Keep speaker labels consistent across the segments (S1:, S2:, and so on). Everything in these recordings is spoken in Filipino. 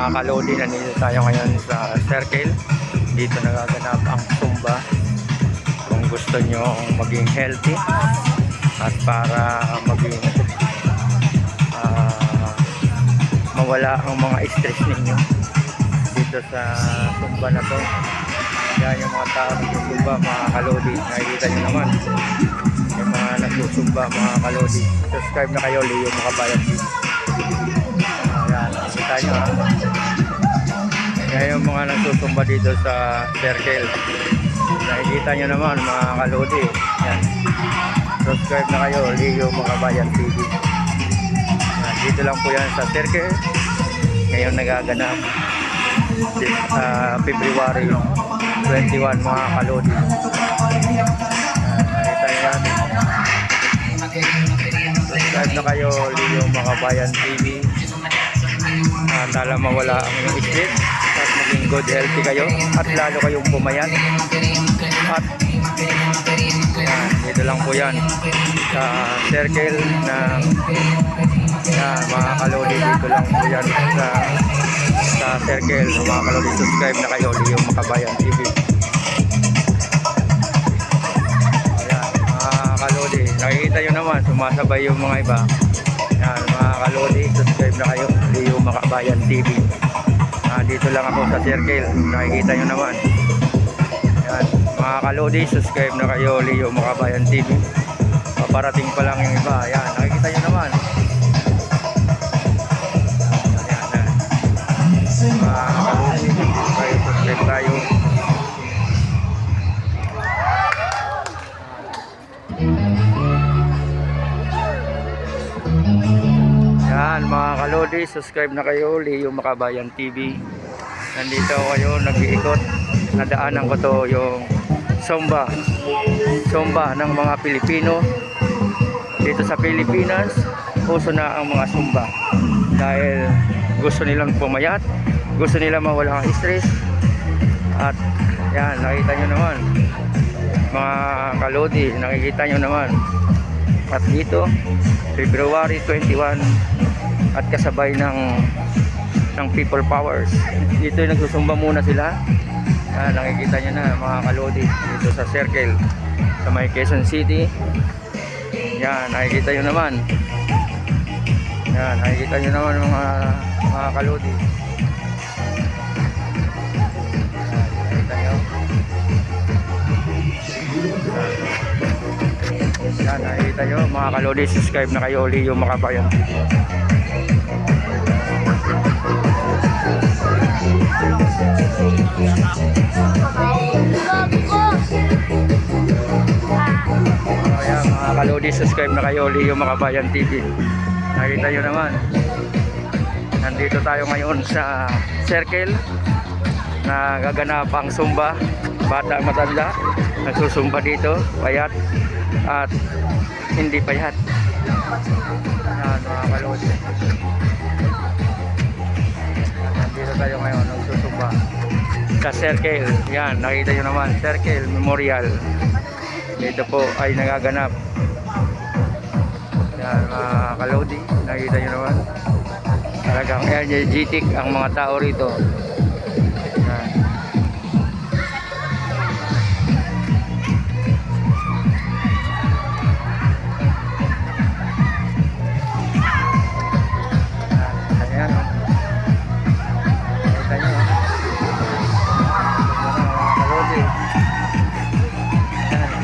S1: mga kalodi, nandito tayo ngayon sa circle. Dito nagaganap ang Zumba. Kung gusto nyo maging healthy at para maging mawala ang mga stress ninyo dito sa Zumba na to. Yan yung mga tao nagsusumba, mga kalodi. Nakikita nyo naman yung mga nagsusumba, mga kalodi. Subscribe na kayo, Leo Makabayan TV. Ayan, nakikita nyo ha. Yan yung mga nagsusumba dito sa circle. Nakikita nyo naman mga kalodi. Yan. Subscribe na kayo, Leo Makabayan TV. Yan, dito lang po yan sa circle. Ngayon nagaganap February 21 mga kalodi. Nakita nyo yan. Subscribe na kayo, Leo Makabayan TV. Tala mawala ang inyong stress at maging good healthy kayo at lalo kayong pumayat. At yan, dito lang po yan sa circle ng mga kalodi. Dito lang po yan sa circle ng mga kalodi. Subscribe na kayo, Leo Makabayan TV. Ayan, mga kalodi, nakikita nyo naman sumasabay yung mga iba. Yan, mga kalodi, subscribe na kayo, Leo Makabayan TV. Dito lang ako sa circle, nakikita nyo naman. Yan, mga kalodi, subscribe na kayo, Leo Makabayan TV. Paparating pa lang yung iba. Yan, nakikita nyo naman. Yan, mga kalodi, subscribe tayo. Yan, mga kalodi, subscribe na kayo, Leo Makabayan TV. Nandito kayo, nag-iikot. Nadaanan ko to yung Zumba ng mga Pilipino. Dito sa Pilipinas, uso na ang mga Zumba. Dahil gusto nilang pumayat, gusto nilang mawala ang stress. At yan, nakita nyo naman. Mga kalodi, nakikita nyo naman. At dito, February 21 at kasabay ng People Powers. Dito nagsusumba muna sila. Nakikita nyo na mga kalodi dito sa circle sa may Quezon City. Yan, nakikita nyo naman. Yan, nakikita nyo naman mga kalodi. Yan, nakikita nyo. Yan, nakikita nyo mga kalodi. Subscribe na kayo, Leo Makabayan. Ayan, mga kalodi, subscribe na kayo, Leo Makabayan TV. Nakita nyo naman, nandito tayo ngayon sa circle na gaganap ang Zumba. Bata matanda nagsusumba dito, payat at hindi payat. Ayan, mga kalodi, nandito tayo ngayon nagsusumba sa circle. Yan, nakita nyo naman, circle memorial. Dito po ay nagaganap. Yan, mga kalodi, nakita nyo naman. Talagang energetic ang mga tao rito. Yan. Ayan, nakita nyo.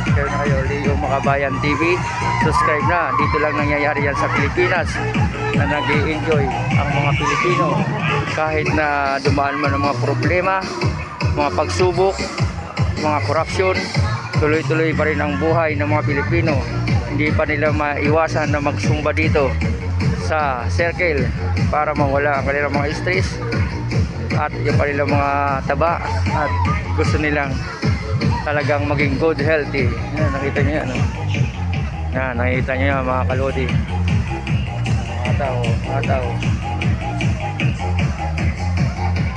S1: Subscribe na kayo, Leo Makabayan TV. Subscribe na. Dito lang nangyayari yan sa Pilipinas na nag-i-enjoy ang mga Pilipino kahit na dumaan man ang mga problema, mga pagsubok, mga korupsyon. Tuloy-tuloy pa rin ang buhay ng mga Pilipino. Hindi pa nila maiwasan na magsumba dito sa circle para mawala ang kanilang mga stress at yung kanilang mga taba at gusto nilang talagang maging good healthy. Yan, nakita nyo yan. Yan, nakita nyo yan mga kalodi. Mga tao.